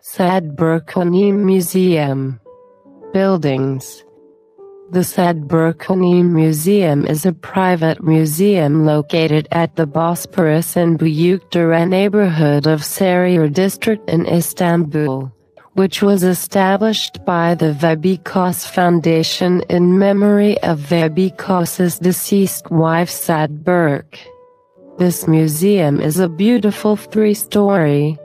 Sadberk Hanim Museum. Buildings. The Sadberk Hanim Museum is a private museum located at the Bosporus and Büyükdere neighborhood of Sarıyer district in Istanbul, which was established by the Vebikos Foundation in memory of Vebikos's deceased wife Sadberk. This museum is a beautiful three-story,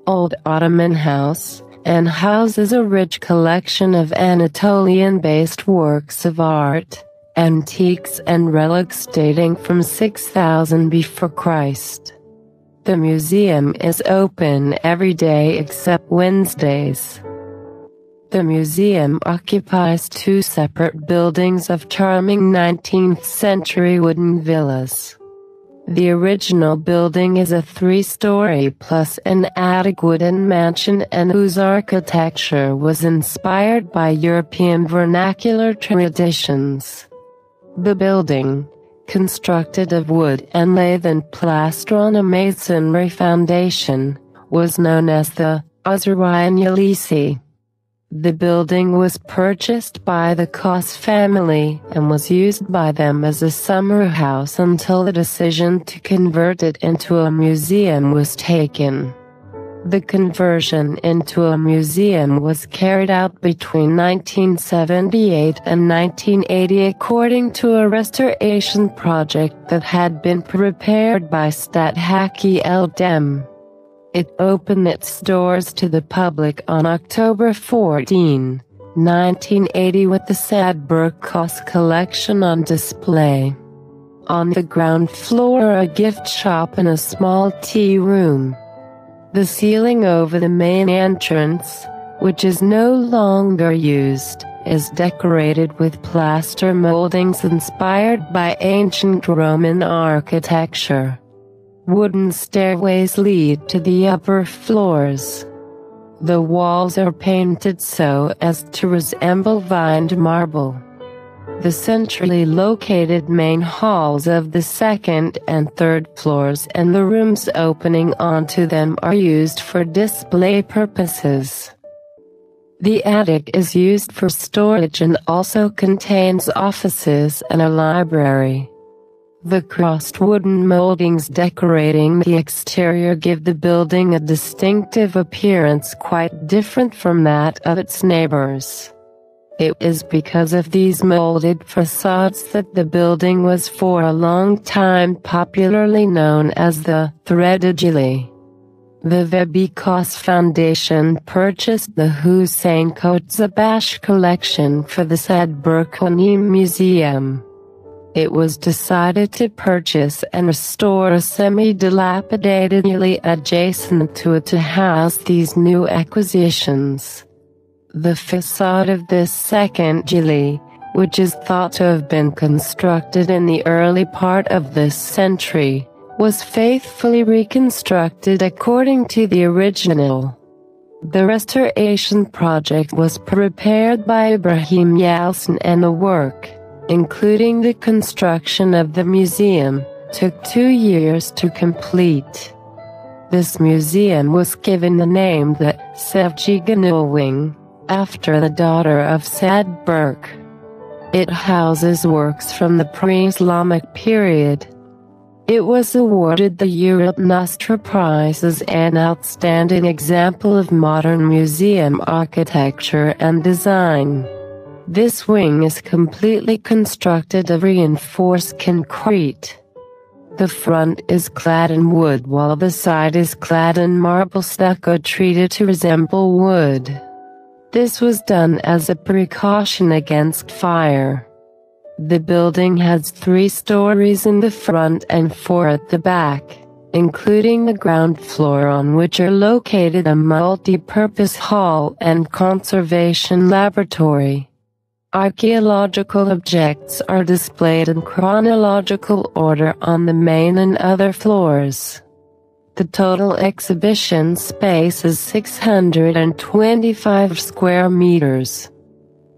old Ottoman house, and houses a rich collection of Anatolian-based works of art, antiques and relics dating from 6000 before Christ. The museum is open every day except Wednesdays. The museum occupies two separate buildings of charming 19th-century wooden villas. The original building is a three-story plus an attic wooden mansion and whose architecture was inspired by European vernacular traditions. The building, constructed of wood and lath and plaster on a masonry foundation, was known as the Azarian Yalisi. The building was purchased by the Kos family and was used by them as a summer house until the decision to convert it into a museum was taken. The conversion into a museum was carried out between 1978 and 1980 according to a restoration project that had been prepared by Sadberk Hanim. It opened its doors to the public on October 14, 1980 with the Sadberk collection on display. On the ground floor a gift shop and a small tea room. The ceiling over the main entrance, which is no longer used, is decorated with plaster moldings inspired by ancient Roman architecture. Wooden stairways lead to the upper floors. The walls are painted so as to resemble vined marble. The centrally located main halls of the second and third floors and the rooms opening onto them are used for display purposes. The attic is used for storage and also contains offices and a library. The crossed wooden moldings decorating the exterior give the building a distinctive appearance quite different from that of its neighbors. It is because of these molded facades that the building was for a long time popularly known as the Threadijili. The Vebikos Foundation purchased the Hüseyin Kotzabaş collection for the Sadberk Hanim Museum. It was decided to purchase and restore a semi-dilapidated Yili adjacent to it to house these new acquisitions. The facade of this second Yili, which is thought to have been constructed in the early part of this century, was faithfully reconstructed according to the original. The restoration project was prepared by Ibrahim Yalçın and the work, including the construction of the museum, took 2 years to complete. This museum was given the name the Sevgi Gönül, after the daughter of Sadberk. It houses works from the pre-Islamic period. It was awarded the Europe Nostra Prize as an outstanding example of modern museum architecture and design. This wing is completely constructed of reinforced concrete. The front is clad in wood while the side is clad in marble stucco treated to resemble wood. This was done as a precaution against fire. The building has 3 stories in the front and 4 at the back, including the ground floor on which are located a multi-purpose hall and conservation laboratory. Archaeological objects are displayed in chronological order on the main and other floors. The total exhibition space is 625 square meters.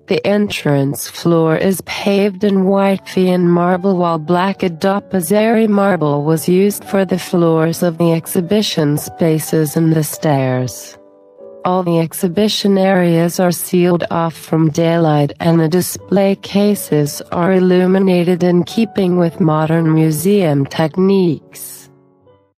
The entrance floor is paved in white Fian marble while black Adapazeri marble was used for the floors of the exhibition spaces and the stairs. All the exhibition areas are sealed off from daylight and the display cases are illuminated in keeping with modern museum techniques.